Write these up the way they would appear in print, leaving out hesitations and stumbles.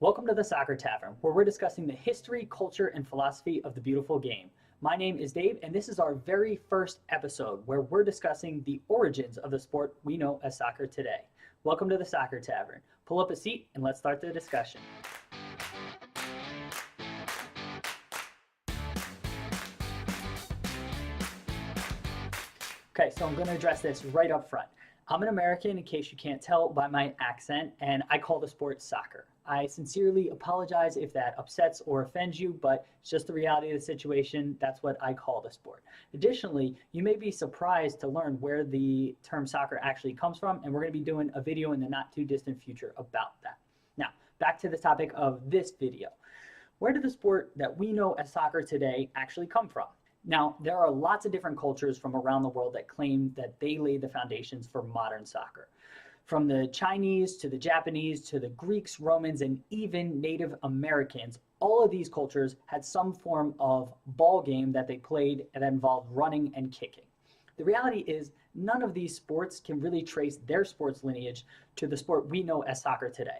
Welcome to the Soccer Tavern, where we're discussing the history, culture, and philosophy of the beautiful game. My name is Dave, and this is our very first episode where we're discussing the origins of the sport we know as soccer today. Welcome to the Soccer Tavern. Pull up a seat and let's start the discussion. Okay, so I'm going to address this right up front. I'm an American, in case you can't tell by my accent, and I call the sport soccer. I sincerely apologize if that upsets or offends you, but it's just the reality of the situation. That's what I call the sport. Additionally, you may be surprised to learn where the term soccer actually comes from, and we're going to be doing a video in the not too distant future about that. Now, back to the topic of this video. Where did the sport that we know as soccer today actually come from? Now, there are lots of different cultures from around the world that claim that they laid the foundations for modern soccer. From the Chinese to the Japanese to the Greeks, Romans, and even Native Americans, all of these cultures had some form of ball game that they played that involved running and kicking. The reality is none of these sports can really trace their sports lineage to the sport we know as soccer today.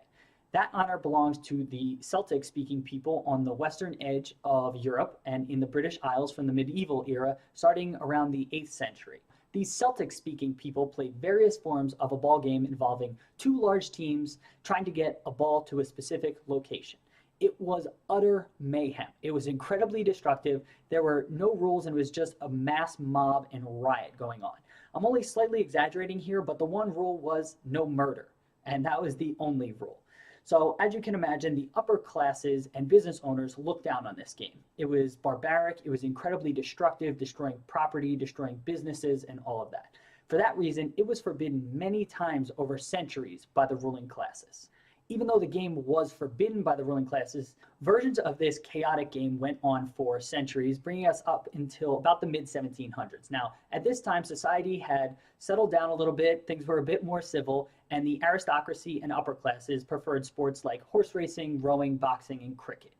That honor belongs to the Celtic-speaking people on the western edge of Europe and in the British Isles from the medieval era, starting around the 8th century. These Celtic-speaking people played various forms of a ball game involving two large teams trying to get a ball to a specific location. It was utter mayhem. It was incredibly destructive. There were no rules and it was just a mass mob and riot going on. I'm only slightly exaggerating here, but the one rule was no murder, and that was the only rule. So as you can imagine, the upper classes and business owners looked down on this game. It was barbaric, it was incredibly destructive, destroying property, destroying businesses, and all of that. For that reason, it was forbidden many times over centuries by the ruling classes. Even though the game was forbidden by the ruling classes, versions of this chaotic game went on for centuries, bringing us up until about the mid-1700s. Now, at this time, society had settled down a little bit, things were a bit more civil, and the aristocracy and upper classes preferred sports like horse racing, rowing, boxing, and cricket.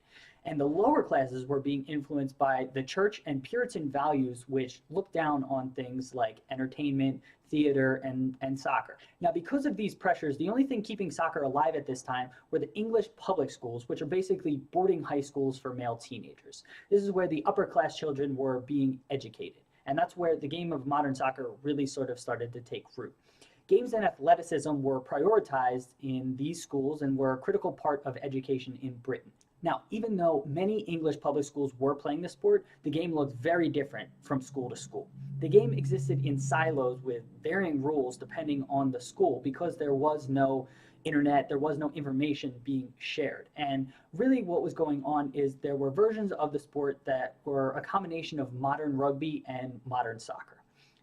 And the lower classes were being influenced by the church and Puritan values, which looked down on things like entertainment, theater, and soccer. Now, because of these pressures, the only thing keeping soccer alive at this time were the English public schools, which are basically boarding high schools for male teenagers. This is where the upper class children were being educated. And that's where the game of modern soccer really sort of started to take root. Games and athleticism were prioritized in these schools and were a critical part of education in Britain. Now, even though many English public schools were playing the sport, the game looked very different from school to school. The game existed in silos with varying rules depending on the school because there was no internet, there was no information being shared. And really what was going on is there were versions of the sport that were a combination of modern rugby and modern soccer.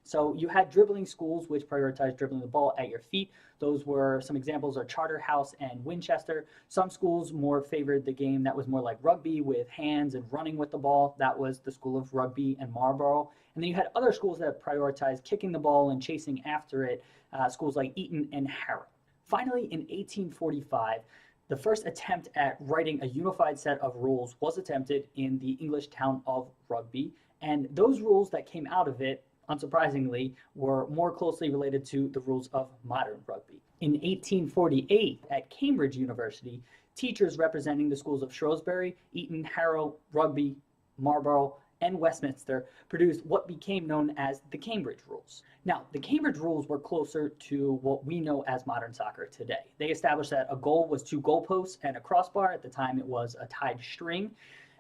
So you had dribbling schools which prioritized dribbling the ball at your feet. Those were some examples are Charterhouse and Winchester. Some schools more favored the game that was more like rugby with hands and running with the ball. That was the school of Rugby and Marlborough. And then you had other schools that prioritized kicking the ball and chasing after it, schools like Eton and Harrow. Finally, in 1845, the first attempt at writing a unified set of rules was attempted in the English town of Rugby. And those rules that came out of it, unsurprisingly, were more closely related to the rules of modern rugby. In 1848, at Cambridge University, teachers representing the schools of Shrewsbury, Eton, Harrow, Rugby, Marlborough, and Westminster produced what became known as the Cambridge Rules. Now, the Cambridge Rules were closer to what we know as modern soccer today. They established that a goal was two goalposts and a crossbar. At the time, it was a tied string.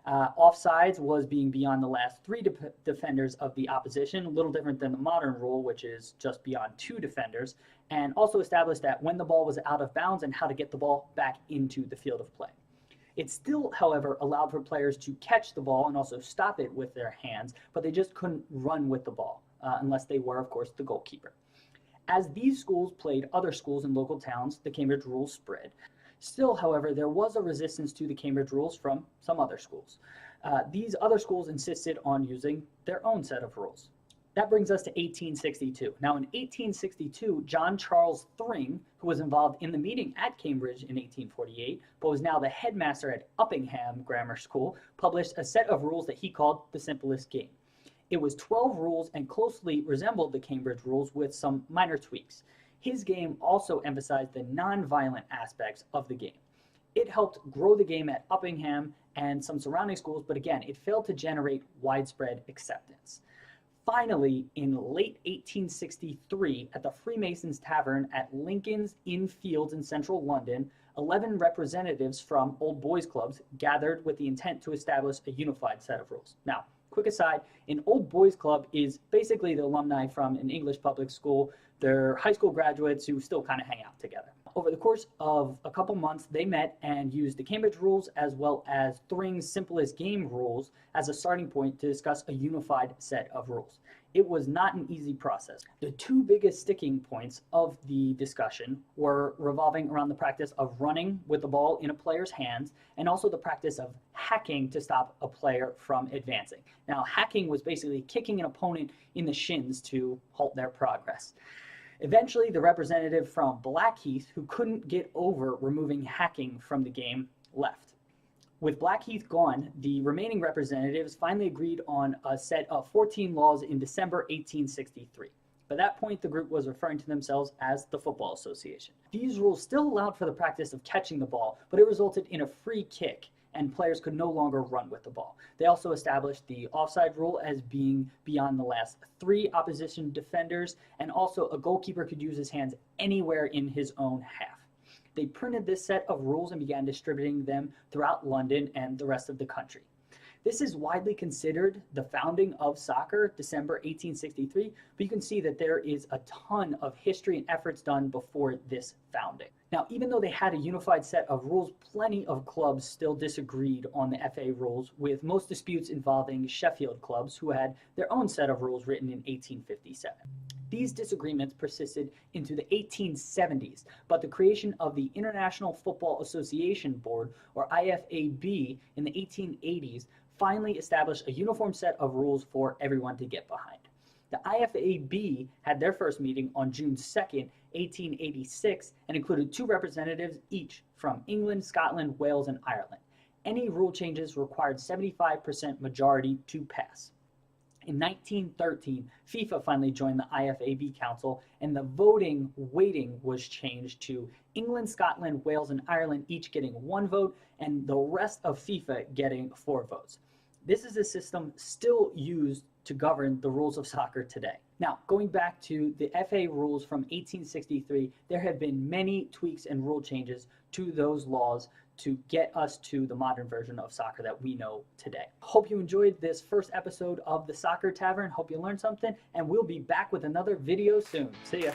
Offsides was being beyond the last three defenders of the opposition, a little different than the modern rule, which is just beyond two defenders, and also established that when the ball was out of bounds and how to get the ball back into the field of play. It still, however, allowed for players to catch the ball and also stop it with their hands, but they just couldn't run with the ball, unless they were, of course, the goalkeeper. As these schools played other schools in local towns, the Cambridge Rules spread. Still, however, there was a resistance to the Cambridge Rules from some other schools. These other schools insisted on using their own set of rules. That brings us to 1862. Now, in 1862, John Charles Thring, who was involved in the meeting at Cambridge in 1848, but was now the headmaster at Uppingham Grammar School, published a set of rules that he called the simplest game. It was 12 rules and closely resembled the Cambridge Rules with some minor tweaks. His game also emphasized the non-violent aspects of the game. It helped grow the game at Uppingham and some surrounding schools, but again, it failed to generate widespread acceptance. Finally, in late 1863, at the Freemasons Tavern at Lincoln's Inn Fields in central London, 11 representatives from old boys clubs gathered with the intent to establish a unified set of rules. Now, quick aside, an old boys club is basically the alumni from an English public school. They're high school graduates who still kind of hang out together. Over the course of a couple months, they met and used the Cambridge rules as well as Thring's simplest game rules as a starting point to discuss a unified set of rules. It was not an easy process. The two biggest sticking points of the discussion were revolving around the practice of running with the ball in a player's hands and also the practice of hacking to stop a player from advancing. Now, hacking was basically kicking an opponent in the shins to halt their progress. Eventually, the representative from Blackheath, who couldn't get over removing hacking from the game, left. With Blackheath gone, the remaining representatives finally agreed on a set of 14 laws in December 1863. By that point, the group was referring to themselves as the Football Association. These rules still allowed for the practice of catching the ball, but it resulted in a free kick, and players could no longer run with the ball. They also established the offside rule as being beyond the last 3 opposition defenders, and also a goalkeeper could use his hands anywhere in his own half. They printed this set of rules and began distributing them throughout London and the rest of the country. This is widely considered the founding of soccer, December 1863, but you can see that there is a ton of history and efforts done before this founding. Now, even though they had a unified set of rules, plenty of clubs still disagreed on the FA rules, with most disputes involving Sheffield clubs who had their own set of rules written in 1857. These disagreements persisted into the 1870s, but the creation of the International Football Association Board, or IFAB, in the 1880s finally established a uniform set of rules for everyone to get behind. The IFAB had their first meeting on June 2nd, 1886, and included 2 representatives each from England, Scotland, Wales, and Ireland. Any rule changes required 75% majority to pass. In 1913, FIFA finally joined the IFAB Council, and the voting weighting was changed to England, Scotland, Wales, and Ireland each getting 1 vote, and the rest of FIFA getting 4 votes. This is a system still used to govern the rules of soccer today. Now, going back to the FA rules from 1863, there have been many tweaks and rule changes to those laws to get us to the modern version of soccer that we know today. Hope you enjoyed this first episode of the Soccer Tavern. Hope you learned something, and we'll be back with another video soon. See ya.